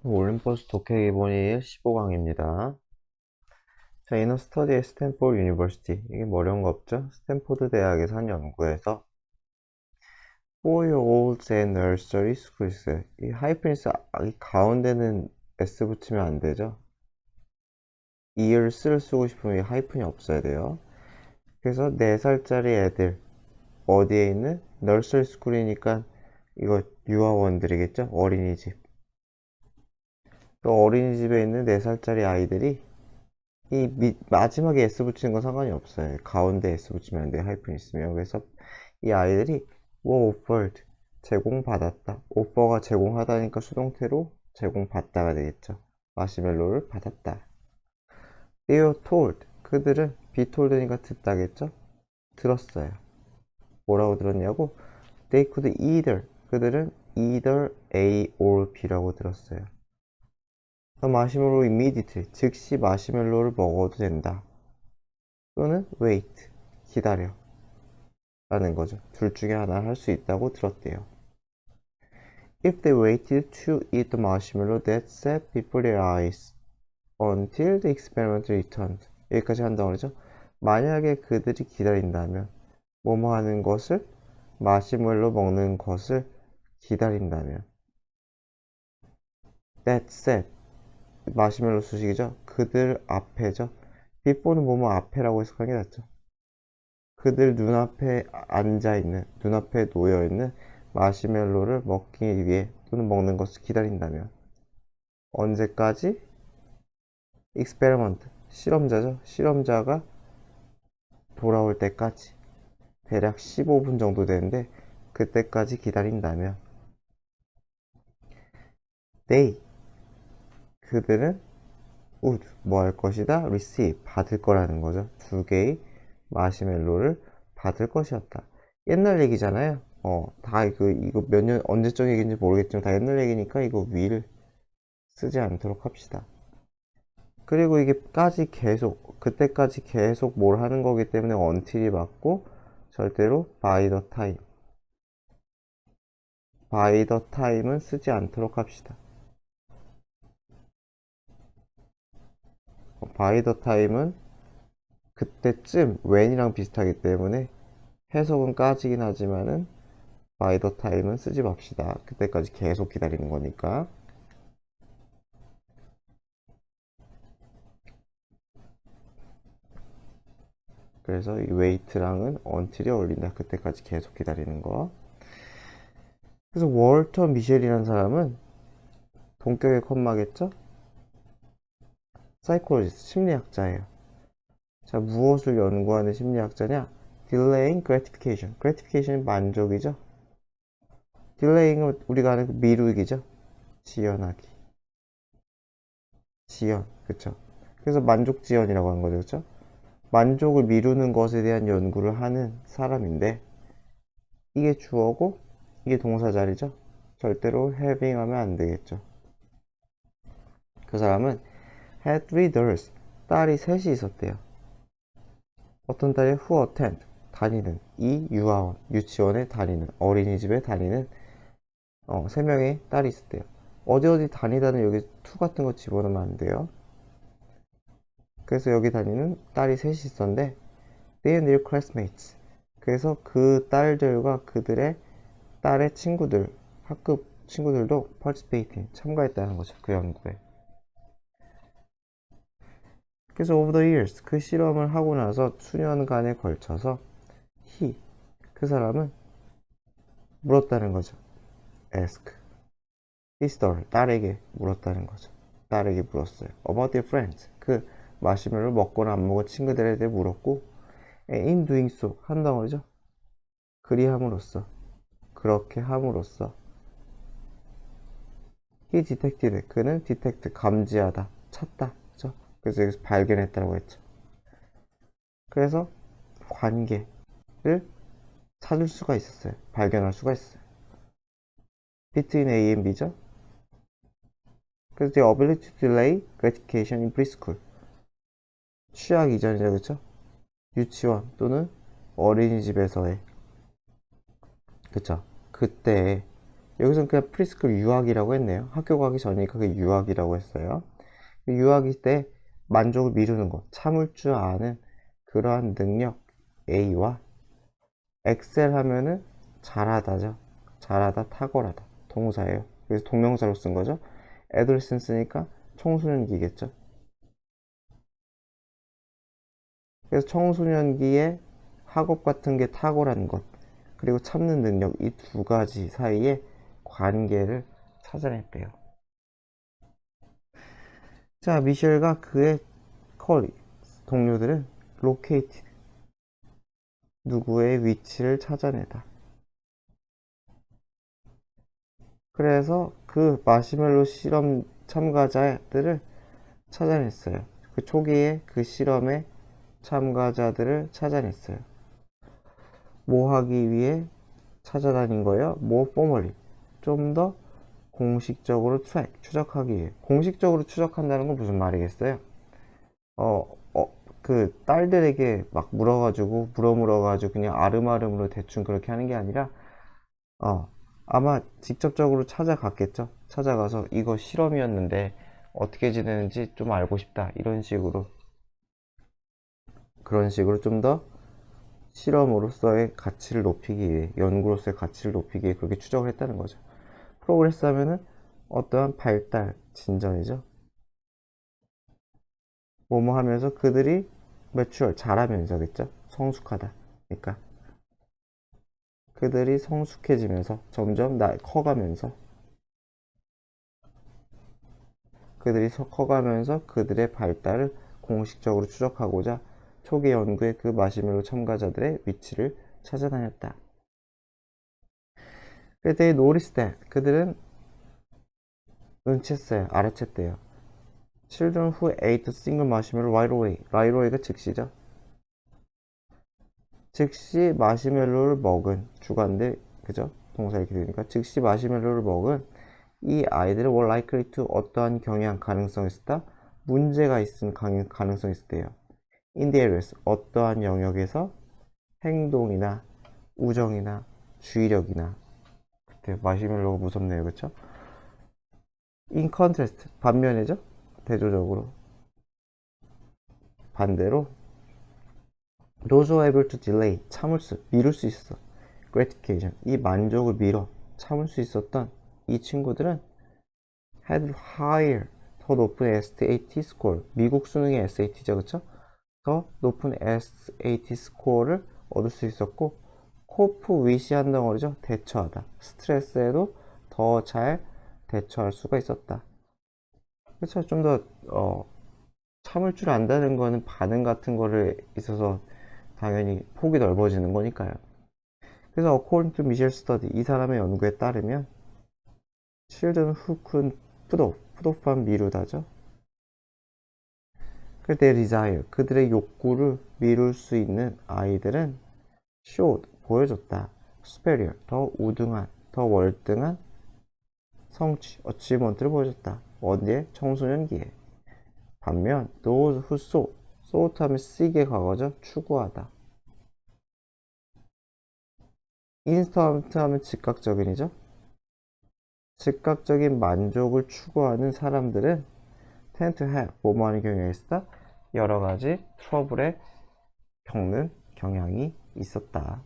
올림포스 독해 기본 1 15강입니다. 자, 이너 스터디의 스탠포드 유니버시티. 이게 뭐 어려운 거 없죠? 스탠포드 대학에서 한 연구에서 4-year-olds and nursery schools. 이 하이프니스 이 가운데는 s 붙이면 안 되죠? years를 쓰고 싶으면 이 하이픈이 없어야 돼요. 그래서 4살짜리 애들 어디에 있는 nursery school이니까 이거 유아원들이겠죠? 어린이집. 그 어린이집에 있는 4살짜리 아이들이 마지막에 S 붙이는 건 상관이 없어요. 가운데 S 붙이면 안 돼요. 하이픈 있으면. 그래서 이 아이들이 were offered, 제공받았다. 오퍼가 제공하다니까 수동태로 제공받다가 되겠죠. 마시멜로를 받았다. They were told, 그들은 be told니까 듣다겠죠. 들었어요. 뭐라고 들었냐고? They could either, 그들은 either A or B라고 들었어요. 마시멜로 immediately, 즉시 마시멜로를 먹어도 된다. 또는 wait, 기다려 라는 거죠. 둘 중에 하나를 할 수 있다고 들었대요. If they waited to eat the marshmallow that sat before their eyes until the experiment returned. 여기까지 한다고 그러죠. 만약에 그들이 기다린다면 뭐뭐 하는 것을 마시멜로 먹는 것을 기다린다면 that sat 마시멜로 수식이죠. 그들 앞에죠. before는 뭐뭐 앞에라고 해석하는 게 낫죠. 그들 눈앞에 앉아있는, 눈앞에 놓여있는 마시멜로를 먹기 위해 또는 먹는 것을 기다린다면 언제까지? experiment, 실험자죠. 실험자가 돌아올 때까지 대략 15분 정도 되는데 그때까지 기다린다면 they, 그들은 would, 뭐 할 것이다? receive, 받을 거라는 거죠. 두 개의 마시멜로를 받을 것이었다. 옛날 얘기잖아요. 다 이거 몇 년, 언제적 얘기인지 모르겠지만 다 옛날 얘기니까 이거 will 쓰지 않도록 합시다. 그리고 이게까지 계속, 그때까지 계속 뭘 하는 거기 때문에 until이 맞고 절대로 by the time. by the time은 쓰지 않도록 합시다. by the time은 그때쯤 when이랑 비슷하기 때문에 해석은 까지긴 하지만은 by the time은 쓰지 맙시다. 그때까지 계속 기다리는 거니까. 그래서 이 wait랑은 until이 어울린다. 그때까지 계속 기다리는 거. 그래서 월터 미셸이라는 사람은 동격의 컴마겠죠? 사이콜로지스트, 심리학자예요. 자, 무엇을 연구하는 심리학자냐? delaying gratification. gratification이 만족이죠. delaying은 우리가 아는 그 미루기죠. 지연하기. 지연, 그쵸? 그래서 만족 지연이라고 하는 거죠, 그쵸? 만족을 미루는 것에 대한 연구를 하는 사람인데 이게 주어고 이게 동사 자리죠. 절대로 having 하면 안 되겠죠. 그 사람은 had three daughters. 딸이 셋이 있었대요. 어떤 딸이 who attend, 다니는, 이 유아원, 유치원에 다니는, 어린이집에 다니는 3명의 딸이 있었대요. 어디 다니다는 여기 to 같은 거 집어넣으면 안 돼요. 그래서 여기 다니는 딸이 셋이 있었는데 they and their classmates. 그래서 그 딸들과 그들의 딸의 친구들, 학급 친구들도 participating, 참가했다는 거죠. 그 연구에. 그래서 over the years, 그 실험을 하고 나서 수년간에 걸쳐서 he, 그 사람은 물었다는 거죠. ask. his daughter, 딸에게 물었다는 거죠. 딸에게 물었어요. about their friends. 그 마시멜로 먹거나 안 먹은 친구들에 대해 물었고 in doing so, 한다고 그러죠. 그리함으로써, 그렇게 함으로써 he detected, 그는 detect, 감지하다, 찾다. 그죠? 그래서 여기서 발견했다고 했죠. 그래서 관계를 찾을 수가 있었어요. 발견할 수가 있어요. between A and B죠. 그래서 the ability to delay gratification in preschool. 취학 이전이죠, 그렇죠? 유치원 또는 어린이집에서의, 그쵸? 그때의 여기서는 그냥 프리스쿨 유아기라고 했네요. 학교 가기 전이니까 그게 유아기라고 했어요. 유아기 때 만족을 미루는 것, 참을 줄 아는 그러한 능력 A와 엑셀 하면은 잘하다죠. 잘하다, 탁월하다. 동사예요. 그래서 동명사로 쓴 거죠. adolescence니까 청소년기겠죠. 그래서 청소년기에 학업 같은 게 탁월한 것, 그리고 참는 능력, 이 두 가지 사이에 관계를 찾아냈대요. 자, 미셸과 그의 컬리 동료들은 로케이트 누구의 위치를 찾아내다. 그래서 그 마시멜로 실험 참가자들을 찾아냈어요. 그 초기에 그 실험의 참가자들을 찾아냈어요. 뭐 하기 위해 찾아다닌 거예요? more formally. 좀 더 공식적으로 추적하기 위해. 공식적으로 추적한다는 건 무슨 말이겠어요? 어, 그 딸들에게 막 물어가지고 그냥 아름아름으로 대충 그렇게 하는 게 아니라, 어, 아마 직접적으로 찾아갔겠죠. 찾아가서 이거 실험이었는데 어떻게 지내는지 좀 알고 싶다. 이런 식으로. 그런 식으로 좀 더 실험으로서의 가치를 높이기 위해, 연구로서의 가치를 높이기 위해 그렇게 추적을 했다는 거죠. 프로그레스 하면은 어떠한 발달, 진전이죠. 뭐뭐 하면서 그들이 매추얼, 자라면서겠죠. 성숙하다. 그러니까 그들이 성숙해지면서 점점 커가면서 커가면서 그들의 발달을 공식적으로 추적하고자 초기 연구의 그 마시멜로 참가자들의 위치를 찾아다녔다. 그때 노리스 때 그들은 눈치챘어요. 알아챘대요. Children who ate a single marshmallow right away. right away가 즉시죠. 즉시 마시멜로를 먹은 주관대, 그죠? 동사 이렇게 되니까 즉시 마시멜로를 먹은 이 아이들은 were likely to 어떠한 경향 가능성이 있었다? 문제가 있은 가능성이 있었대요. in the areas 어떠한 영역에서 행동이나 우정이나 주의력이나. 그때 마시멜로가 무섭네요, 그쵸? in contrast 반면이죠. 대조적으로 반대로 those who are able to delay 미룰 수 있어. gratification 이 만족을 참을 수 있었던 이 친구들은 had higher 더 높은 SAT 스코어, 미국 수능의 SAT죠, 그쵸? 더 높은 SAT 스코어를 얻을 수 있었고, 코프 위시한 덩어리죠, 대처하다. 스트레스에도 더 잘 대처할 수가 있었다. 그렇죠. 좀 더 참을 줄 안다는 거는 반응 같은 거를 있어서 당연히 폭이 넓어지는 거니까요. 그래서 according to Michelle study 이 사람의 연구에 따르면 children who could 푸드오프한 미루다죠. their desire 그들의 욕구를 미룰 수 있는 아이들은 showed 보여줬다. superior 더 우등한 더 월등한 성취 achievement를 보여줬다. 언제? 청소년기에. 반면 those who sought 하면 seek의 과거죠. 추구하다. instant 하면 즉각적인이죠. 즉각적인 만족을 추구하는 사람들은 tend to have 뭐뭐 하는 경향이 있었다? 여러 가지 트러블에 겪는 경향이 있었다.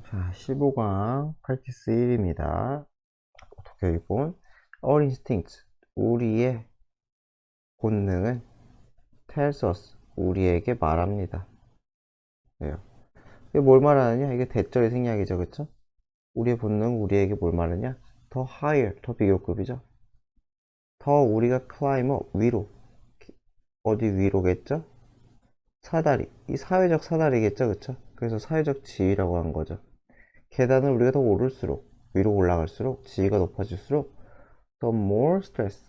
자, 15강 프랙티스 1입니다. 독해기본 Our instinct 우리의 본능은 tells us 우리에게 말합니다. 네. 이게 뭘 말하느냐? 이게 대절의 생략이죠, 그쵸? 우리의 본능 우리에게 뭘 말하냐? 더 higher 더 비교급이죠. 더 우리가 climb up 위로 어디 위로겠죠? 사다리 이 사회적 사다리겠죠, 그쵸? 그래서 사회적 지위라고 한 거죠. 계단을 우리가 더 오를수록 위로 올라갈수록 지위가 높아질수록 더 more stress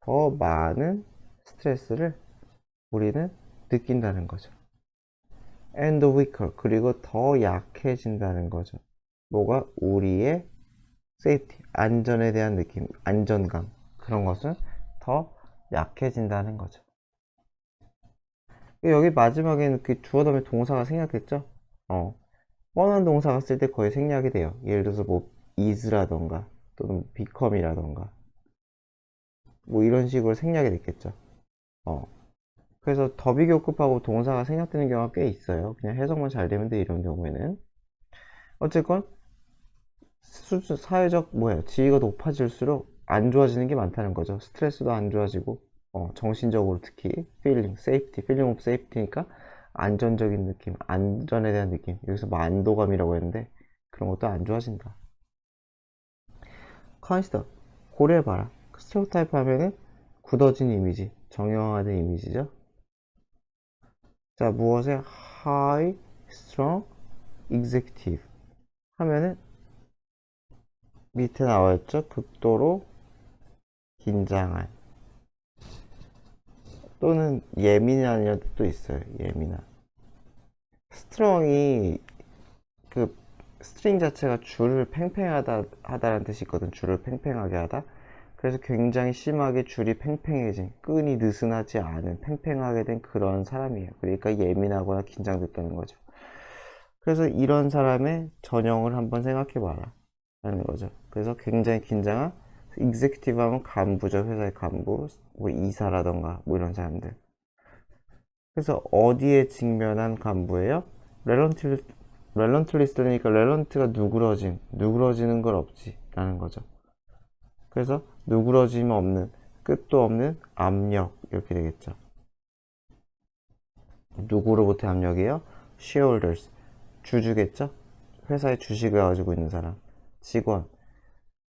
더 많은 스트레스를 우리는 느낀다는 거죠. and weaker 그리고 더 약해진다는 거죠. 뭐가? 우리의 safety 안전에 대한 느낌, 안전감 그런 것은 더 약해진다는 거죠. 여기 마지막에는 그 주어 다음에 동사가 생략됐죠? 뻔한 동사가 쓸 때 거의 생략이 돼요. 예를 들어서 뭐 is라던가 또는 become이라던가 뭐 이런 식으로 생략이 됐겠죠. 그래서 더비 교급하고 동사가 생략되는 경우가 꽤 있어요. 그냥 해석만 잘 되면 돼, 이런 경우에는. 어쨌건 사회적 지위가 높아질수록 안 좋아지는 게 많다는 거죠. 스트레스도 안 좋아지고 정신적으로 특히 feeling of safety니까 안전적인 느낌, 안전에 대한 느낌. 여기서 뭐 안도감이라고 했는데 그런 것도 안 좋아진다. consider, 고려해봐라. 스테레오타입 하면은 굳어진 이미지, 정형화된 이미지죠. 자, 무엇에 high, strong, executive 하면은 밑에 나와있죠. 극도로 긴장한 또는 예민한이라는 뜻도 있어요. 예민한. 스트롱이 그 스트링 자체가 줄을 팽팽하다 하다라는 뜻이 있거든. 줄을 팽팽하게 하다. 그래서 굉장히 심하게 줄이 팽팽해진, 끈이 느슨하지 않은 팽팽하게 된 그런 사람이에요. 그러니까 예민하거나 긴장됐다는 거죠. 그래서 이런 사람의 전형을 한번 생각해 봐라 라는 거죠. 그래서 굉장히 긴장한 executive 하면 간부죠. 회사의 간부, 뭐 이사라던가 뭐 이런 사람들. 그래서 어디에 직면한 간부예요? 렐런틀리스니까 렐런트가 누그러지는 걸 없지 라는 거죠. 그래서 누그러짐 없는, 끝도 없는 압력 이렇게 되겠죠. 누구로부터 압력이에요? shareholders, 주주겠죠? 회사의 주식을 가지고 있는 사람, 직원,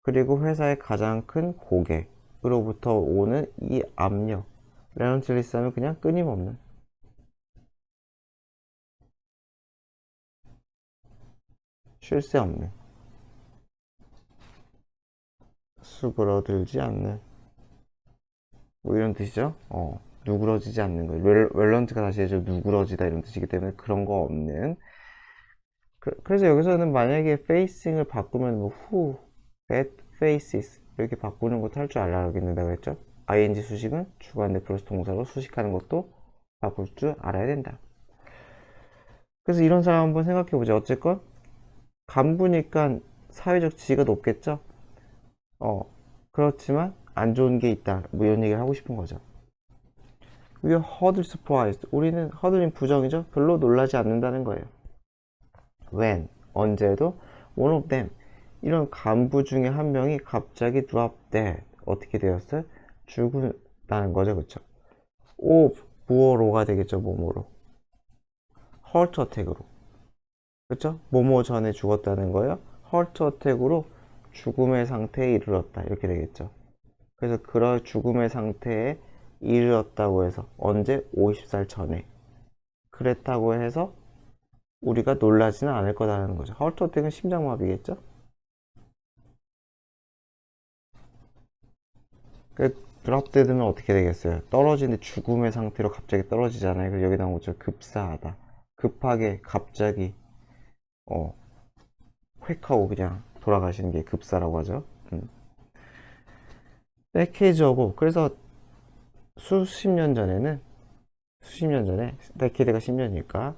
그리고 회사의 가장 큰 고객으로부터 오는 이 압력. 렐런틀리스 하면 그냥 끊임없는, 쉴 새 없는, 수그러들지 않는 뭐 이런 뜻이죠. 누그러지지 않는 거예요. 렐런트가 다시 해줘 누그러지다 이런 뜻이기 때문에 그런 거 없는. 그래서 여기서는 만약에 facing을 바꾸면 뭐 who, that faces 이렇게 바꾸는 것도 할 줄 알아야겠는다 그랬죠. ing 수식은 주관대 플러스 동사로 수식하는 것도 바꿀 줄 알아야 된다. 그래서 이런 사람 한번 생각해 보죠. 어쨌건 간부니까 사회적 지위가 높겠죠. 그렇지만 안 좋은 게 있다. 뭐 이런 얘기를 하고 싶은 거죠. We are hardly surprised. 우리는 hardly는 부정이죠. 별로 놀라지 않는다는 거예요. When, 언제도 one of them, 이런 간부 중에 한 명이 갑자기 drop dead, 어떻게 되었어요? 죽는다는 거죠. 그쵸? of, 무어로가 되겠죠. 뭐뭐로. heart attack으로. 그쵸? 뭐뭐 전에 죽었다는 거예요. heart attack으로 죽음의 상태에 이르렀다. 이렇게 되겠죠. 그래서 그런 죽음의 상태에 이르렀다고 해서 언제? 50살 전에. 그랬다고 해서 우리가 놀라지는 않을 거다라는 거죠. 하트 어택은 심장마비겠죠? 드랍데드는 어떻게 되겠어요? 떨어지는데 죽음의 상태로 갑자기 떨어지잖아요. 그래서 여기 나온 것처럼 급사하다. 급하게 갑자기 획 하고 그냥 돌아가시는 게 급사라고 하죠. 데케이지하고 그래서 수십 년 전에 데케이드가 10년이니까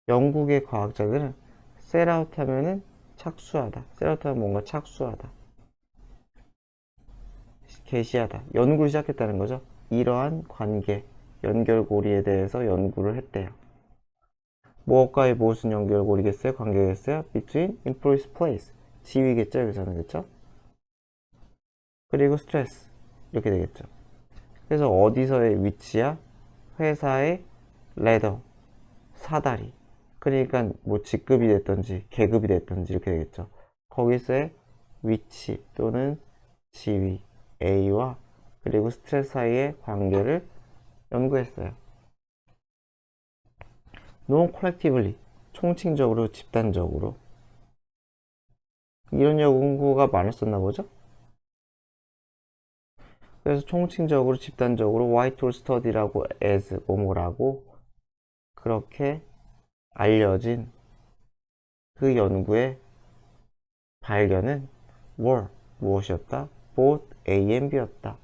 영국의 과학자들은 셋아웃 하면은 착수하다. 셋아웃 하면 뭔가 착수하다. 개시하다. 연구를 시작했다는 거죠. 이러한 관계, 연결고리에 대해서 연구를 했대요. 무엇과의 무엇은 연결고리겠어요? 관계겠어요? Between employees place. 지위겠죠? 여기서는 그쵸? 그리고 스트레스. 이렇게 되겠죠. 그래서 어디서의 위치야? 회사의 레더, 사다리. 그러니까 뭐 직급이 됐던지 계급이 됐던지 이렇게 되겠죠. 거기서의 위치 또는 지위 A와 그리고 스트레스 사이의 관계를 연구했어요. Non collectively, 총칭적으로 집단적으로. 이런 연구가 많았었나 보죠. 그래서 총칭적으로 집단적으로 Whitehall Study라고 as 뭐뭐라고 그렇게 알려진 그 연구의 발견은 were 무엇이었다? both A and B였다.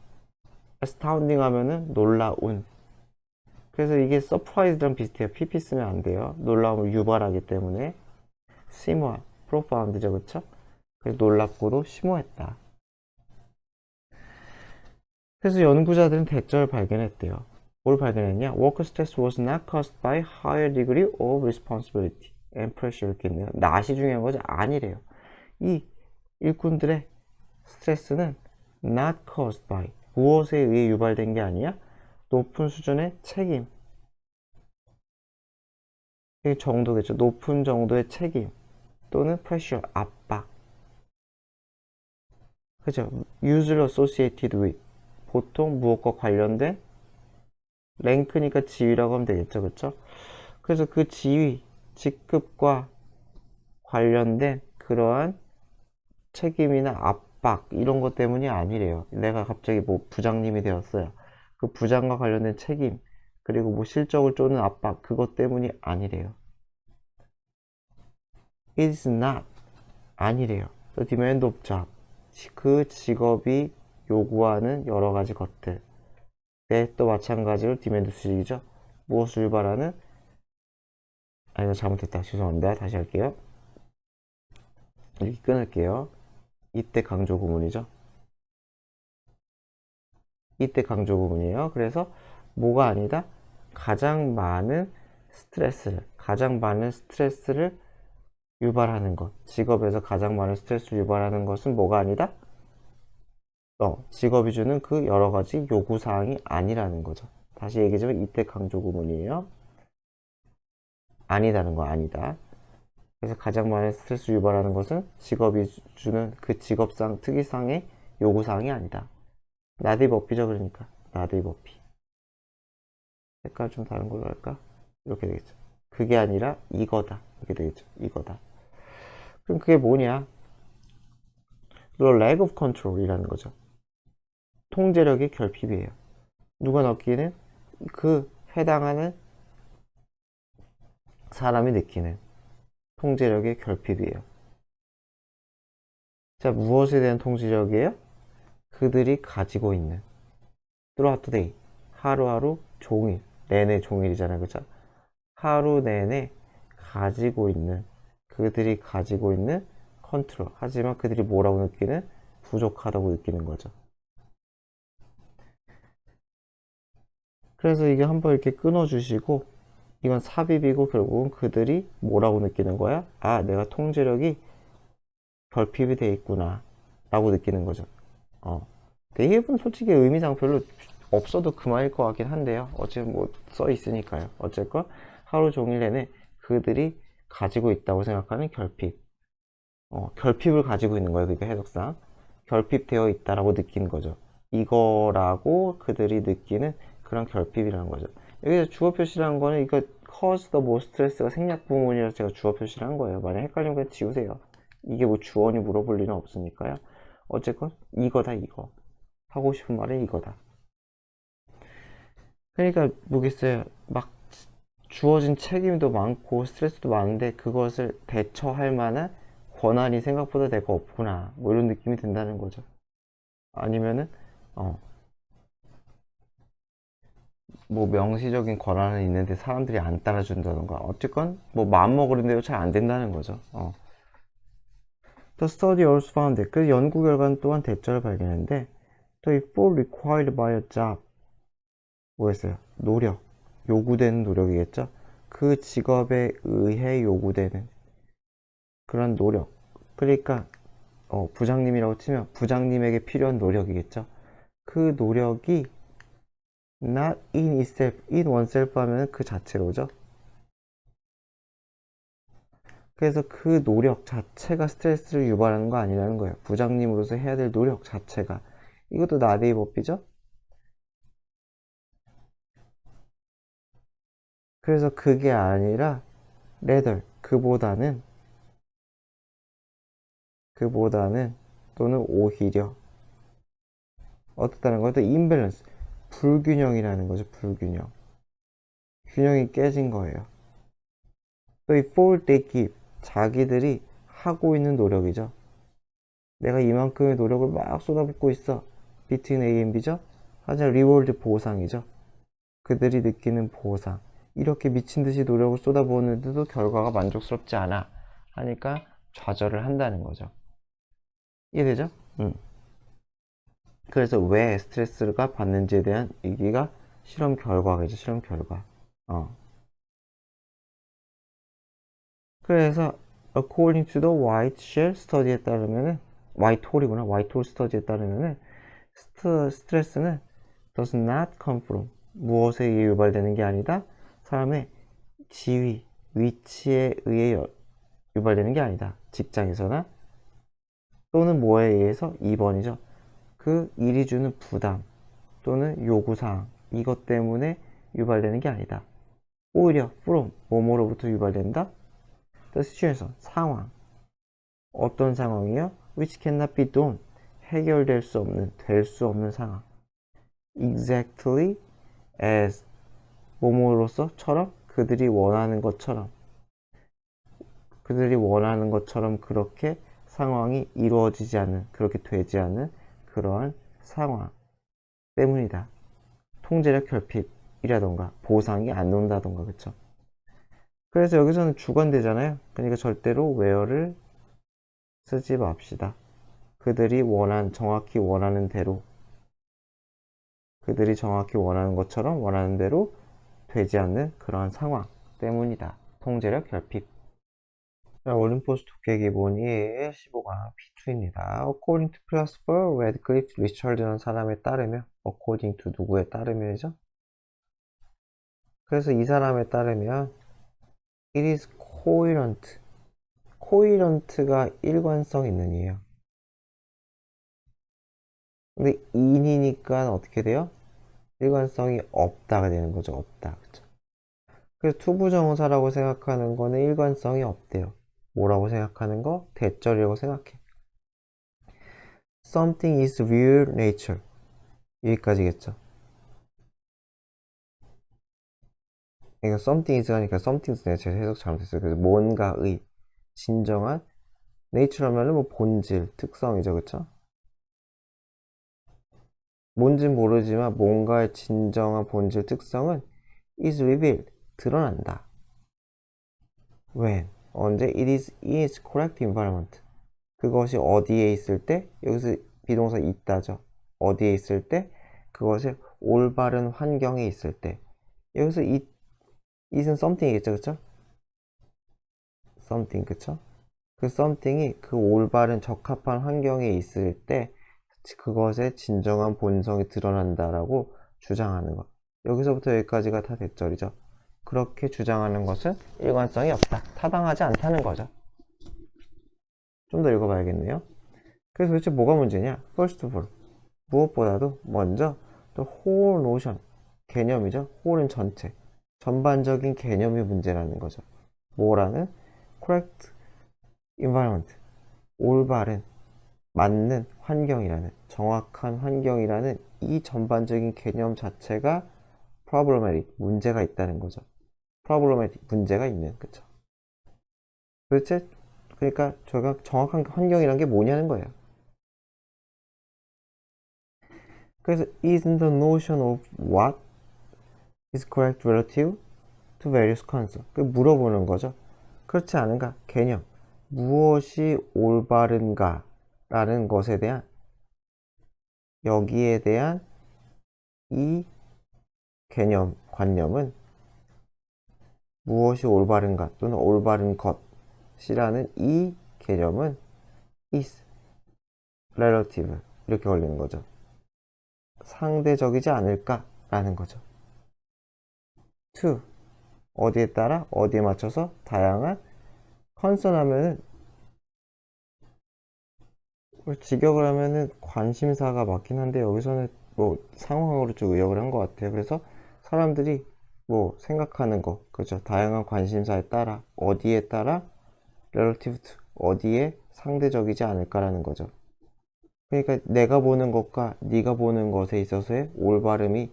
astounding 하면은 놀라운. 그래서 이게 surprise랑 비슷해요. PP 쓰면 안 돼요. 놀라움을 유발하기 때문에. similar, profound죠, 그쵸? 그래서 놀랍고도 심오했다. 그래서 연구자들은 대절을 발견했대요. 뭘 발견했냐? Work stress was not caused by higher degree of responsibility and pressure. 이렇게 있네요. not이 중요한 거죠? 아니래요. 이 일꾼들의 스트레스는 not caused by, 무엇에 의해 유발된 게 아니야? 높은 수준의 책임, 이 정도겠죠. 높은 정도의 책임 또는 pressure, 압박. 그죠? usually associated with, 보통 무엇과 관련된, 랭크니까 지위라고 하면 되겠죠. 그쵸? 그래서 그 지위, 직급과 관련된 그러한 책임이나 압박 이런 것 때문이 아니래요. 내가 갑자기 뭐 부장님이 되었어요. 그 부장과 관련된 책임 그리고 뭐 실적을 쫓는 압박 그것 때문이 아니래요. It is not 아니래요. The demand of job 그 직업이 요구하는 여러 가지 것들. 네, 또 마찬가지로 demand 수식이죠. 무엇을 유발하는 이거 잘못했다. 죄송합니다. 다시 할게요. 이렇게 끊을게요. 이때 강조 구문이죠. 이때 강조 구문이에요. 그래서 뭐가 아니다? 가장 많은 스트레스를 유발하는 것. 직업에서 가장 많은 스트레스를 유발하는 것은 뭐가 아니다? 직업이 주는 그 여러 가지 요구사항이 아니라는 거죠. 다시 얘기하자면 이때 강조 구문이에요. 아니다는 거 아니다. 그래서 가장 많은 스트레스를 유발하는 것은 직업이 주는 그 직업상 특이상의 요구사항이 아니다. 나디 버피죠. 그러니까 나디 버피. 색깔 좀 다른 걸로 할까? 이렇게 되겠죠. 그게 아니라 이거다. 이렇게 되겠죠. 이거다. 그럼 그게 뭐냐? The lack of control이라는 거죠. 통제력의 결핍이에요. 누가 느끼는? 그 해당하는 사람이 느끼는 통제력의 결핍이에요. 자, 무엇에 대한 통제력이에요? 그들이 가지고 있는 throughout the day 하루하루 종일 내내 종일이잖아요. 그죠? 하루 내내 가지고 있는 그들이 가지고 있는 컨트롤. 하지만 그들이 뭐라고 느끼는? 부족하다고 느끼는 거죠. 그래서 이게 한번 이렇게 끊어주시고 이건 삽입이고 결국은 그들이 뭐라고 느끼는 거야? 아, 내가 통제력이 결핍이 돼 있구나 라고 느끼는 거죠. 대입은 솔직히 의미상 별로 없어도 그만일 것 같긴 한데요. 어쨌든 뭐 써 있으니까요. 어쨌건 하루 종일 내내 그들이 가지고 있다고 생각하는 결핍. 결핍을 가지고 있는 거예요. 그러니까 해석상 결핍되어 있다라고 느끼는 거죠. 이거라고 그들이 느끼는 그런 결핍이라는 거죠. 여기서 주어 표시라는 거는 이거 cause the most stress가 생략 부문이라서 제가 주어 표시를 한 거예요. 만약 헷갈리면 그냥 지우세요. 이게 뭐 주어니 물어볼 일은 없으니까요. 어쨌건 이거다 이거. 하고 싶은 말은 이거다. 그러니까 뭐겠어요. 막 주어진 책임도 많고 스트레스도 많은데 그것을 대처할 만한 권한이 생각보다 내가 없구나. 뭐 이런 느낌이 든다는 거죠. 아니면은 뭐 명시적인 권한은 있는데 사람들이 안 따라준다던가 어쨌건 뭐 마음먹으는데도 잘 안 된다는 거죠. The study also found that 그 연구 결과는 또한 대처를 발견했는데 the effort required by a job 뭐였어요? 노력 요구되는 노력이겠죠? 그 직업에 의해 요구되는 그런 노력 그러니까 부장님이라고 치면 부장님에게 필요한 노력이겠죠? 그 노력이 not in itself, in oneself 하면 그 자체로죠. 그래서 그 노력 자체가 스트레스를 유발하는 거 아니라는 거예요. 부장님으로서 해야 될 노력 자체가. 이것도 나데이 법이죠. 그래서 그게 아니라 rather, 그보다는 또는 오히려 어떻다는 것도 imbalance, 불균형이라는 거죠. 불균형. 균형이 깨진 거예요. 또 이 for they give, 자기들이 하고 있는 노력이죠. 내가 이만큼의 노력을 막 쏟아붓고 있어. between A and B죠? 하지만 reward 보상이죠. 그들이 느끼는 보상. 이렇게 미친 듯이 노력을 쏟아부었는데도 결과가 만족스럽지 않아. 하니까 좌절을 한다는 거죠. 이해되죠? 그래서 왜 스트레스가 받는지에 대한 얘기가 실험 결과겠죠. 실험 결과. 그래서 according to the Whiteshell study에 따르면은 Whitehall이구나. Whitehall study에 따르면은 스트레스는 does not come from 무엇에 의해 유발되는 게 아니다. 사람의 지위, 위치에 의해 유발되는 게 아니다. 직장에서나 또는 뭐에 의해서 2번이죠. 그 일이 주는 부담 또는 요구사항 이것 때문에 유발되는 게 아니다. 오히려 from 뭐뭐로부터 유발된다. The situation 상황 어떤 상황이요? which cannot be done 해결될 수 없는 될 수 없는 상황 exactly as 뭐뭐로서처럼 그들이 원하는 것처럼 그렇게 상황이 이루어지지 않는 그렇게 되지 않는 그러한 상황 때문이다. 통제력 결핍이라던가 보상이 안 온다던가 그쵸? 그래서 여기서는 주관되잖아요. 그러니까 절대로 where를 쓰지 맙시다. 정확히 원하는 대로 그들이 정확히 원하는 것처럼 원하는 대로 되지 않는 그러한 상황 때문이다. 통제력 결핍. 자, 올림포스 독해 기본이 15강 P2입니다. According to philosopher Radcliffe Richard라는 사람에 따르면 according to 누구에 따르면이죠? 그래서 이 사람에 따르면 it is coherent. coherent가 일관성 있는 이에요. 근데 in이니까 어떻게 돼요? 일관성이 없다가 되는 거죠. 없다. 그쵸? 그래서 투부정사라고 생각하는 거는 일관성이 없대요. 뭐라고 생각하는 거? 대절이라고 생각해. Something is real nature. 여기까지겠죠. 그러니까 something is 하니까 something is nature 해석 잘못했어요. 그래서 뭔가의 진정한 nature 하면은 뭐 본질, 특성이죠. 그쵸? 뭔진 모르지만 뭔가의 진정한 본질 특성은 is revealed. 드러난다. When? 언제? It is in its correct environment. 그것이 어디에 있을 때? 여기서 비동사 있다죠. 어디에 있을 때? 그것이 올바른 환경에 있을 때. 여기서 it은 something이겠죠. 그쵸? something. 그쵸? 그 something이 그 올바른 적합한 환경에 있을 때 그것의 진정한 본성이 드러난다라고 주장하는 것. 여기서부터 여기까지가 다 대절이죠. 그렇게 주장하는 것은 일관성이 없다. 타당하지 않다는 거죠. 좀 더 읽어봐야겠네요. 그래서 도대체 뭐가 문제냐? First of all, 무엇보다도 먼저 the whole notion, 개념이죠. whole은 전체, 전반적인 개념이 문제라는 거죠. 뭐라는? correct environment, 올바른, 맞는 환경이라는, 정확한 환경이라는 이 전반적인 개념 자체가 problematic, 문제가 있다는 거죠. problematic, 문제가 있는, 그쵸? 도대체, 그러니까 저희가 정확한 환경이란 게 뭐냐는 거예요. 그래서 isn't the notion of what is correct relative to various concepts? 그 물어보는 거죠. 그렇지 않은가? 개념. 무엇이 올바른가? 라는 것에 대한 여기에 대한 이 개념, 관념은 무엇이 올바른가 또는 올바른 것이라는 이 개념은 is relative 이렇게 걸리는 거죠. 상대적이지 않을까라는 거죠. to 어디에 따라 어디에 맞춰서 다양한 컨선 하면은 직역을 하면은 관심사가 맞긴 한데 여기서는 뭐 상황으로 좀 의역을 한 것 같아요. 그래서 사람들이 뭐 생각하는 거 그죠? 다양한 관심사에 따라 어디에 따라 relative to 어디에 상대적이지 않을까라는 거죠. 그러니까 내가 보는 것과 네가 보는 것에 있어서의 올바름이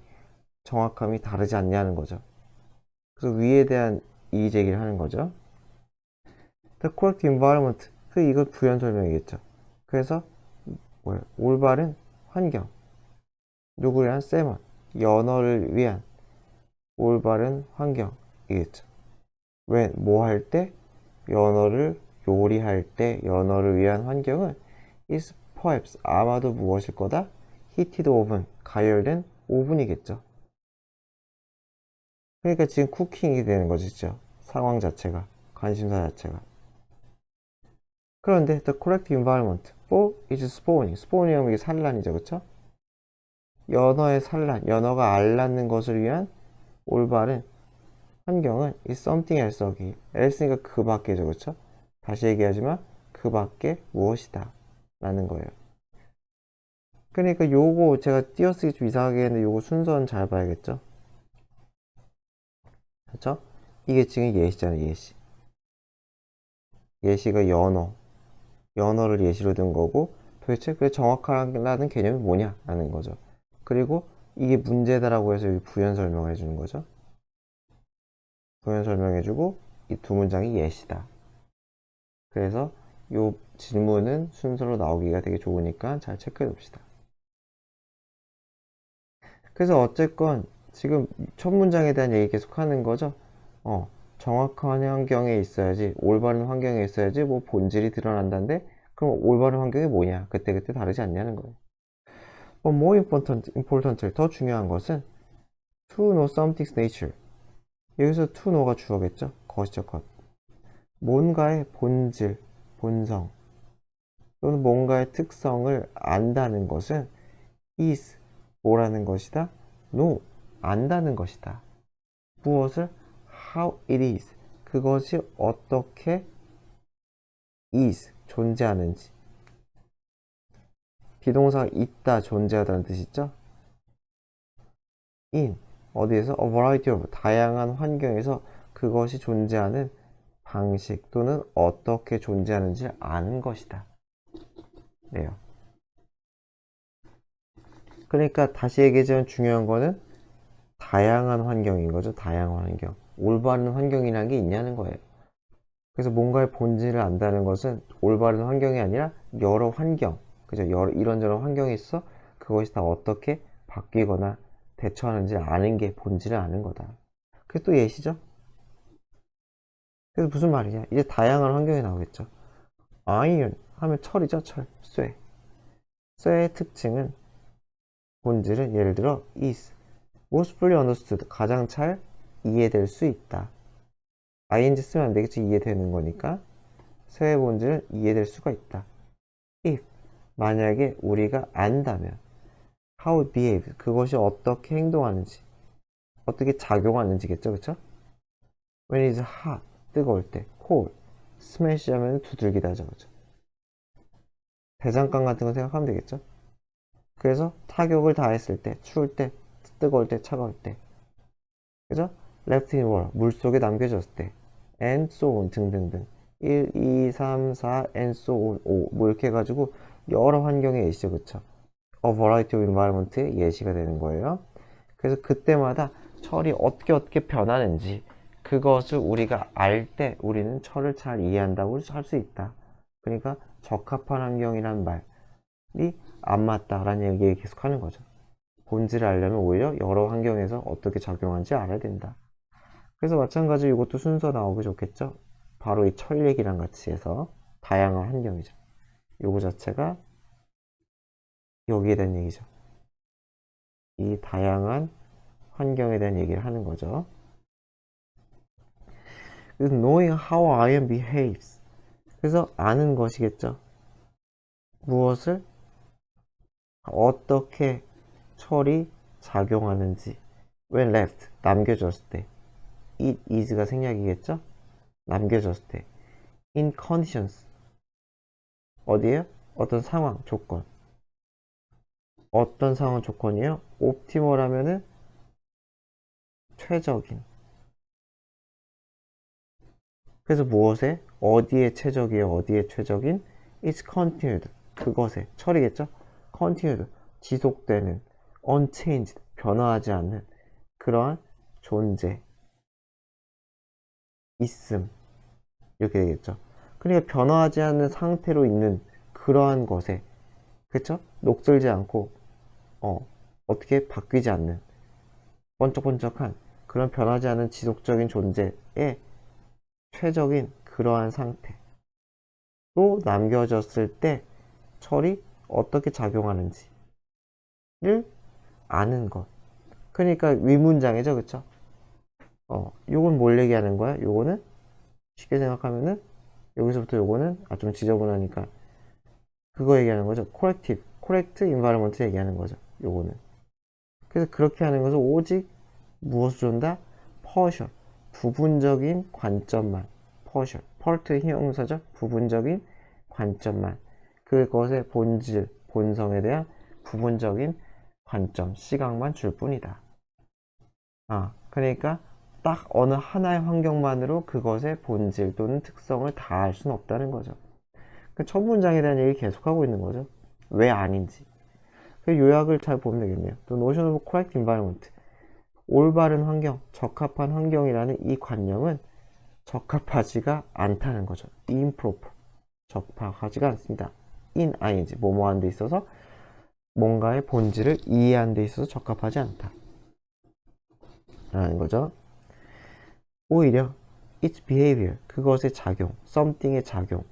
정확함이 다르지 않냐는 거죠. 그래서 위에 대한 이의 제기를 하는 거죠. The correct environment 이거 부연 설명이겠죠. 그래서 뭐예요? 올바른 환경 누구를 위한 쌤은 연어를 위한 올바른 환경이겠죠. 왜? 뭐 할 때? 연어를 요리할 때 연어를 위한 환경은 is perhaps 아마도 무엇일 거다? heated oven 가열된 오븐이겠죠. 그러니까 지금 쿠킹이 되는 거죠. 진짜. 상황 자체가, 관심사 자체가. 그런데 the correct environment for is spawning. 스포닝 이게 산란이죠. 그쵸? 연어의 산란, 연어가 알 낳는 것을 위한 올바른 환경은 is something else 여기. else니까 그 밖에죠. 그쵸? 다시 얘기하지만 그 밖에 무엇이다 라는 거예요. 그러니까 요거 제가 띄어쓰기 좀 이상하게 했는데 요거 순서는 잘 봐야겠죠? 그쵸? 이게 지금 예시잖아요. 예시. 예시가 연어. 연어를 예시로 든 거고 도대체 그 정확하다는 개념이 뭐냐 라는 거죠. 그리고 이게 문제다라고 해서 여기 부연 설명을 해주는 거죠. 부연 설명해주고 이 두 문장이 예시다. 그래서 요 질문은 순서로 나오기가 되게 좋으니까 잘 체크해 둡시다. 그래서 어쨌건 지금 첫 문장에 대한 얘기 계속 하는 거죠. 정확한 환경에 있어야지, 올바른 환경에 있어야지 뭐 본질이 드러난다는데 그럼 올바른 환경이 뭐냐? 그때그때 다르지 않냐는 거예요. more important, 더 중요한 것은 to know something's nature. 여기서 to know가 주어겠죠? 것이죠, 것. 뭔가의 본질, 본성 또는 뭔가의 특성을 안다는 것은 is 뭐라는 것이다? know, 안다는 것이다. 무엇을? how it is. 그것이 어떻게 is, 존재하는지. 비동사가 있다, 존재하다는 뜻이죠? in, 어디에서? a variety of, 다양한 환경에서 그것이 존재하는 방식 또는 어떻게 존재하는지 아는 것이다. 네요. 그러니까 다시 얘기하자면 중요한 거는 다양한 환경인 거죠. 다양한 환경. 올바른 환경이라는 게 있냐는 거예요. 그래서 뭔가의 본질을 안다는 것은 올바른 환경이 아니라 여러 환경, 그죠? 여러 이런저런 환경이 있어 그것이 다 어떻게 바뀌거나 대처하는지 아는 게 본질을 아는 거다. 그게 또 예시죠? 그래서 무슨 말이냐? 이제 다양한 환경이 나오겠죠. iron 하면 철이죠, 철, 쇠. 쇠의 특징은 본질은 예를 들어 is most fully understood 가장 잘 이해될 수 있다. ing 쓰면 안 되겠지. 이해되는 거니까. 쇠의 본질은 이해될 수가 있다. if 만약에 우리가 안다면 how it behaves 그것이 어떻게 행동하는지 어떻게 작용하는지겠죠. 그쵸? when it's hot 뜨거울 때 cold smash 하면 두들기다죠. 그쵸? 대장간 같은 거 생각하면 되겠죠. 그래서 타격을 다했을 때 추울 때 뜨거울 때 차가울 때 그죠? left in water 물속에 남겨졌을 때 and so on 등등등 1, 2, 3, 4 and so on 5 뭐 이렇게 해가지고 여러 환경의 예시죠. 그쵸? a variety of environment의 예시가 되는 거예요. 그래서 그때마다 철이 어떻게 변하는지 그것을 우리가 알 때 우리는 철을 잘 이해한다고 할 수 있다. 그러니까 적합한 환경이란 말이 안 맞다라는 얘기를 계속 하는 거죠. 본질을 알려면 오히려 여러 환경에서 어떻게 작용하는지 알아야 된다. 그래서 마찬가지로 이것도 순서 나오기 좋겠죠. 바로 이 철 얘기랑 같이 해서 다양한 환경이죠. 요거 자체가 여기에 대한 얘기죠. 이 다양한 환경에 대한 얘기를 하는 거죠. 그래서 knowing how iron behaves 그래서 아는 것이겠죠. 무엇을 어떻게 철이 작용하는지 when left 남겨졌을 때 it is가 생략이겠죠. 남겨졌을 때 in conditions 어디에요? 어떤 상황, 조건 어떤 상황 조건이에요? optimal 하면은 최적인 그래서 무엇에? 어디에 최적이에요? 어디에 최적인? is continued 그것에 철이겠죠? continued 지속되는 unchanged 변화하지 않는 그러한 존재 있음 이렇게 되겠죠. 그러니까 변화하지 않는 상태로 있는 그러한 것에 그쵸? 녹슬지 않고 어떻게 바뀌지 않는 번쩍번쩍한 그런 변하지 않은 지속적인 존재의 최적인 그러한 상태로 남겨졌을 때 철이 어떻게 작용하는지를 아는 것. 그러니까 위문장이죠, 그쵸? 요건 뭘 얘기하는 거야? 요거는 쉽게 생각하면은 여기서부터 요거는 좀 지저분하니까 그거 얘기하는 거죠. correct environment 얘기하는 거죠. 요거는. 그래서 그렇게 하는 것은 오직 무엇을 준다? partial, 부분적인 관점만. partial, part 형용사죠. 부분적인 관점만. 그것의 본질, 본성에 대한 부분적인 관점, 시각만 줄 뿐이다. 그러니까 딱 어느 하나의 환경만으로 그것의 본질 또는 특성을 다 알 수는 없다는 거죠. 그 첫 문장에 대한 얘기 계속하고 있는 거죠. 왜 아닌지. 그 요약을 잘 보면 되겠네요. The notion of correct environment. 올바른 환경, 적합한 환경이라는 이 관념은 적합하지가 않다는 거죠. improper. 적합하지가 않습니다. in, ing, 뭐뭐한 데 있어서 뭔가의 본질을 이해하는 데 있어서 적합하지 않다. 라는 거죠. 오히려 its behavior, 그것의 작용, something의 작용,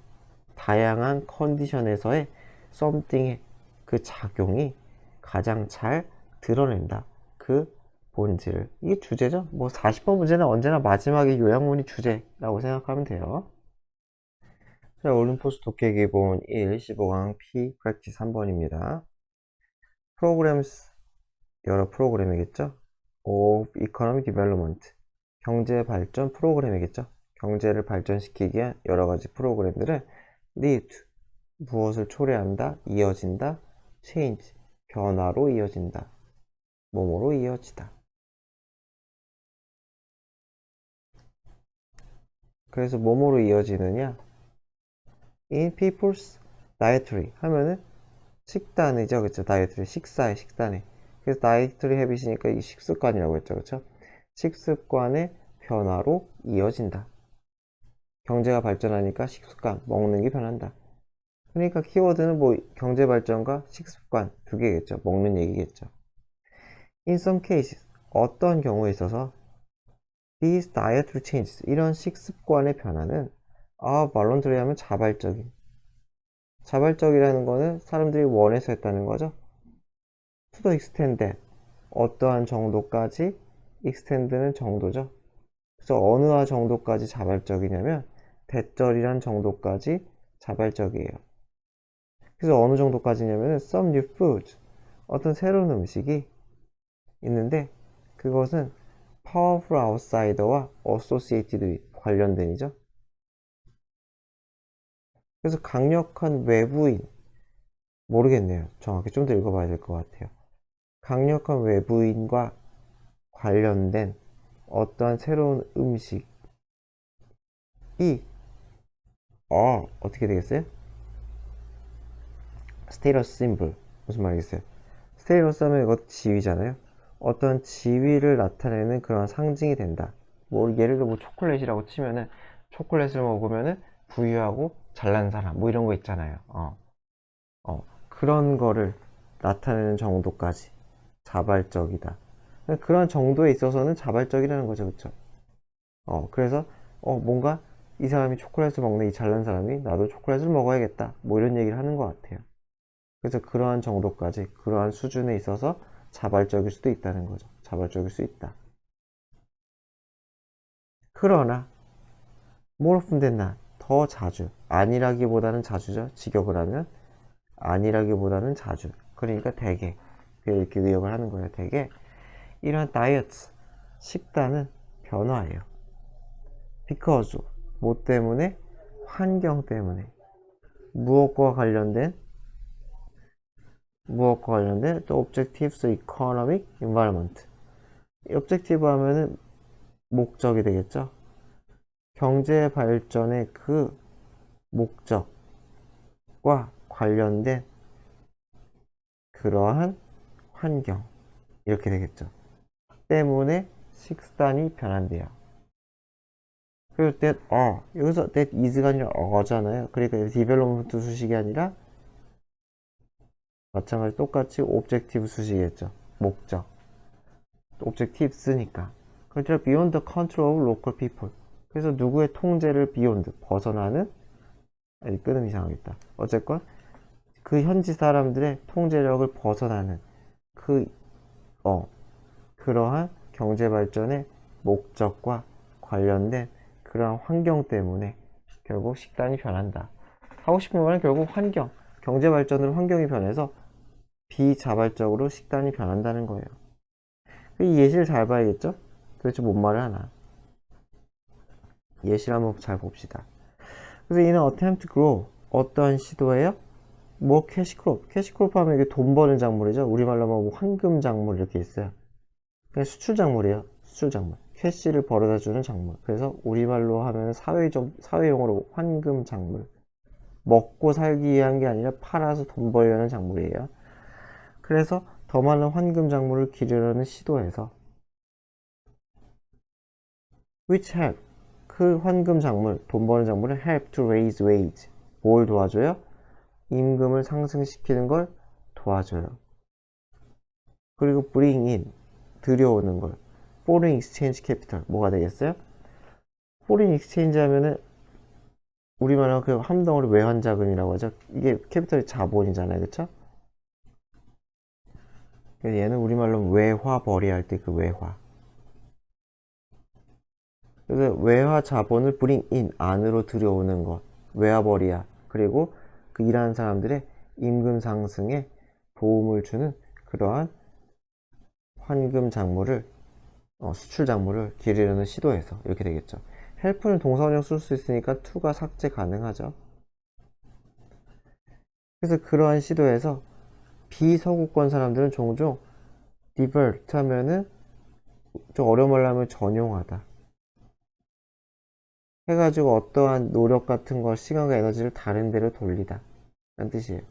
다양한 컨디션에서의 something의 그 작용이 가장 잘 드러낸다. 그 본질을. 이게 주제죠. 뭐 40번 문제는 언제나 마지막에 요약문이 주제라고 생각하면 돼요. 자, 올림포스 독해 기본 1, 15강 P 프랙티스 3번입니다. 프로그램스, 여러 프로그램이겠죠? of economic development, 경제 발전 프로그램이겠죠? 경제를 발전시키기 위한 여러 가지 프로그램들은 lead to, 무엇을 초래한다, 이어진다, change, 변화로 이어진다, 뭐뭐로 이어지다. 그래서 뭐뭐로 이어지느냐? in people's dietary 하면은 식단이죠, 그쵸? 다이어트리, 식단에. 그래서 다이어트리 헤빗이니까 이 식습관이라고 했죠, 그쵸? 식습관의 변화로 이어진다. 경제가 발전하니까 식습관, 먹는 게 변한다. 그러니까 키워드는 뭐 경제 발전과 식습관 두 개겠죠. 먹는 얘기겠죠. In some cases, 어떤 경우에 있어서 these dietary changes, 이런 식습관의 변화는 voluntary 하면 자발적인. 자발적이라는 거는 사람들이 원해서 했다는 거죠. To the extent that, 어떠한 정도까지, extend는 정도죠. 그래서 어느 정도까지 자발적이냐면 대절이란 정도까지 자발적이에요. 그래서 어느 정도까지냐면 some new food, 어떤 새로운 음식이 있는데 그것은 powerful outsider와 associated with, 관련된이죠. 그래서 강력한 외부인, 모르겠네요. 정확히 좀 더 읽어봐야 될 것 같아요. 강력한 외부인과 관련된 어떠한 새로운 음식이 어떻게 되겠어요? 스테이러스 심볼, 무슨 말이겠어요? 스테이러스 하면 이것도 지위잖아요. 어떤 지위를 나타내는 그런 상징이 된다. 뭐 예를 들어 뭐 초콜릿이라고 치면은 초콜릿을 먹으면은 부유하고 잘난 사람 뭐 이런 거 있잖아요. 그런 거를 나타내는 정도까지 자발적이다. 그런 정도에 있어서는 자발적이라는 거죠, 그쵸? 그래서 뭔가 이 사람이 초콜릿을 먹는 이 잘난 사람이 나도 초콜릿을 먹어야겠다. 뭐 이런 얘기를 하는 것 같아요. 그래서 그러한 정도까지, 그러한 수준에 있어서 자발적일 수도 있다는 거죠. 자발적일 수 있다. 그러나 more often than not, 더 자주, 아니라기보다는 자주죠. 직역을 하면 아니라기보다는 자주. 그러니까 대개 이렇게 의역을 하는 거예요. 대개 이런 다이어트, 식단은 변화예요. because, 뭐 때문에? 환경 때문에. 무엇과 관련된 또 objectives, economic, environment. objective 하면은 목적이 되겠죠. 경제 발전의 그 목적과 관련된 그러한 환경, 이렇게 되겠죠. 때문에 식단이 변한대요. 그리고 that 여기서 that is가 아니라 어잖아요. 그러니까 development 수식이 아니라 마찬가지 똑같이 objective 수식이겠죠. 목적. objectives니까. 그러니까 beyond the control of local people. 그래서 누구의 통제를 beyond, 벗어나는, 끊음 이상하겠다. 어쨌건 그 현지 사람들의 통제력을 벗어나는 그, 그러한 경제 발전의 목적과 관련된 그러한 환경 때문에 결국 식단이 변한다. 하고 싶은 말은 결국 환경, 경제 발전으로 환경이 변해서 비자발적으로 식단이 변한다는 거예요. 이 예시를 잘 봐야겠죠? 도대체 뭔 말을 하나? 예시를 한번 잘 봅시다. 그래서 이는 attempt to grow, 어떠한 시도예요? 뭐 캐시크롭, 캐시크롭 하면 이게 돈 버는 작물이죠. 우리말로 하면 황금 작물 이렇게 있어요. 그냥 수출 작물이에요. 수출 작물. 캐시를 벌어다 주는 작물. 그래서 우리말로 하면 사회용어로 황금 작물. 먹고 살기 위한 게 아니라 팔아서 돈 벌려는 작물이에요. 그래서 더 많은 황금 작물을 기르려는 시도에서 which help, 그 황금 작물, 돈 버는 작물을 help to raise wage, 뭘 도와줘요? 임금을 상승시키는 걸 도와줘요. 그리고 bring in, 들여오는 걸 foreign exchange capital, 뭐가 되겠어요? foreign exchange 하면은 우리말로 그 함덩어리 외환자금이라고 하죠. 이게 캐피털이 자본이잖아요, 그쵸? 그래서 얘는 우리말로 외화벌이 할 때 그 외화. 그래서 외화 자본을 bring in, 안으로 들여오는 것, 외화벌이야. 그리고 그 일하는 사람들의 임금 상승에 도움을 주는 그러한 환금 작물을, 수출 작물을 기르려는 시도에서 이렇게 되겠죠. help는 동사원형 쓸 수 있으니까 to가 삭제 가능하죠. 그래서 그러한 시도에서 비서구권 사람들은 종종 divert 하면은 좀 어려운 말로 하면 전용하다 해가지고 어떠한 노력 같은 걸, 시간과 에너지를 다른 데로 돌리다 라는 뜻이에요.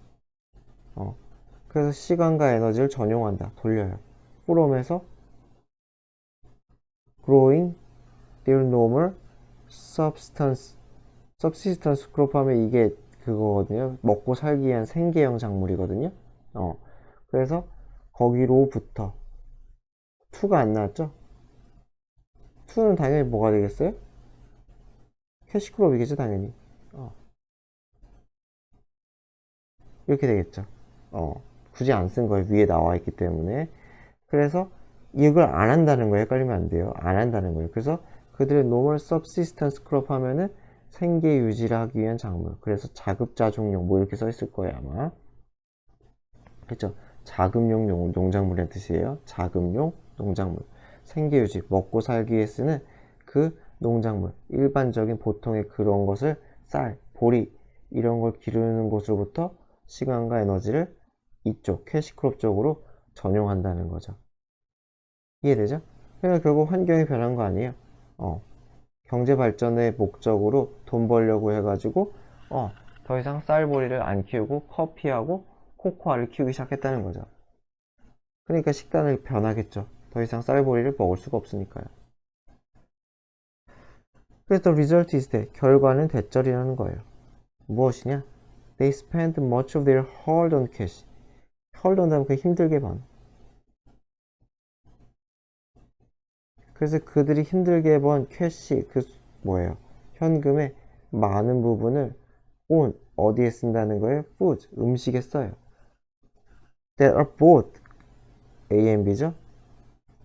그래서 시간과 에너지를 전용한다, 돌려요. from에서 growing their normal subsistence crop 하면 이게 그거거든요. 먹고 살기 위한 생계형 작물이거든요. 그래서 거기로부터 to가 안 나왔죠? to는 당연히 뭐가 되겠어요? 캐시크롭이겠죠, 당연히. 이렇게 되겠죠. 굳이 안 쓴 거예요. 위에 나와 있기 때문에. 그래서 이걸 안 한다는 거예요. 헷갈리면 안 돼요. 안 한다는 거예요. 그래서 그들의 normal subsistence crop 하면은 생계 유지를 하기 위한 작물. 그래서 자급자족용 뭐 이렇게 써 있을 거예요, 아마. 그렇죠? 자급용 농작물이라는 뜻이에요. 자급용 농작물. 생계 유지, 먹고 살기 위해 쓰는 그 농작물. 일반적인 보통의 그런 것을 쌀, 보리 이런 걸 기르는 곳으로부터 시간과 에너지를 이쪽 캐시크롭 쪽으로 전용한다는 거죠. 이해되죠? 그러니까 결국 환경이 변한 거 아니에요. 경제 발전의 목적으로 돈 벌려고 해가지고 더 이상 쌀보리를 안 키우고 커피하고 코코아를 키우기 시작했다는 거죠. 그러니까 식단을 변하겠죠. 더 이상 쌀보리를 먹을 수가 없으니까요. 그래서 the result is that, 결과는 대절이라는 거예요. 무엇이냐? They spent much of their hard-earned cash. hard-earned 하면 그 힘들게 번. 그래서 그들이 힘들게 번 캐시, 그 뭐예요? 현금의 많은 부분을 어디에 쓴다는 거예요? food, 음식에 써요. That are both A and B죠?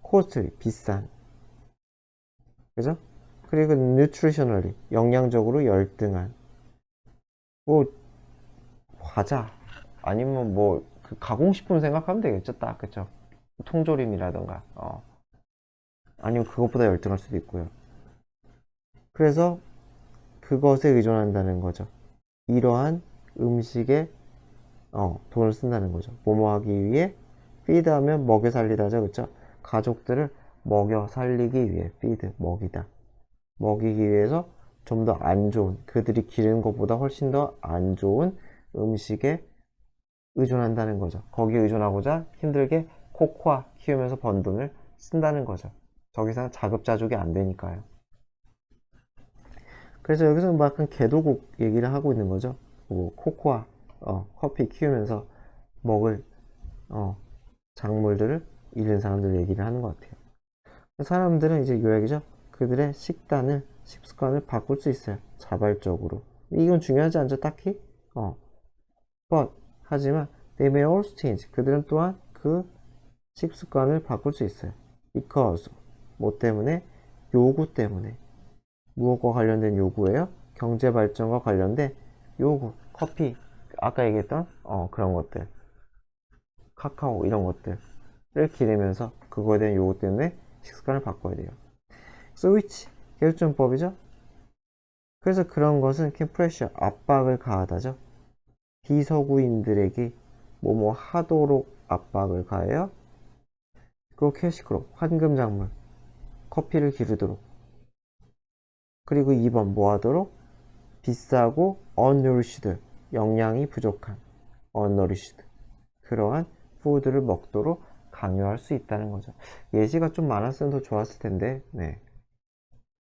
costly, 비싼. 그죠? 그리고 nutritionally, 영양적으로 열등한. 뭐 과자 아니면 그 가공식품 생각하면 되겠죠, 딱. 그쵸? 통조림이라던가 아니면 그것보다 열등할 수도 있고요. 그래서 그것에 의존한다는 거죠. 이러한 음식에 돈을 쓴다는 거죠. 뭐뭐 하기 위해. feed 하면 먹여 살리다죠, 그쵸? 가족들을 먹여 살리기 위해. feed, 먹이다. 먹이기 위해서 좀 더 안 좋은, 그들이 기르는 것보다 훨씬 더 안 좋은 음식에 의존한다는 거죠. 거기에 의존하고자 힘들게 코코아 키우면서 번 돈을 쓴다는 거죠. 더 이상 자급자족이 안 되니까요. 그래서 여기서 막 약간 개도국 얘기를 하고 있는 거죠. 코코아, 커피 키우면서 먹을 작물들을 잃은 사람들 얘기를 하는 것 같아요. 사람들은 이제 요약이죠. 그들의 식습관을 바꿀 수 있어요. 자발적으로. 이건 중요하지 않죠, 딱히? but 하지만 they may also change. 그들은 또한 그 식습관을 바꿀 수 있어요. because 뭐 때문에? 요구 때문에. 무엇과 관련된 요구예요? 경제 발전과 관련된 요구. 커피, 아까 얘기했던 그런 것들, 카카오 이런 것들을 기르면서 그거에 대한 요구 때문에 식습관을 바꿔야 돼요. 스위치, 계속전법이죠. 그래서 그런 것은 can pressure, 압박을 가하다죠. 비서구인들에게 뭐뭐 하도록 압박을 가해요. 그리고 캐시크롭, 황금작물, 커피를 기르도록. 그리고 2번 뭐 하도록? 비싸고 unnourished, 영양이 부족한 unnourished, 그러한 푸드를 먹도록 강요할 수 있다는 거죠. 예시가 좀 많았으면 더 좋았을 텐데, 네.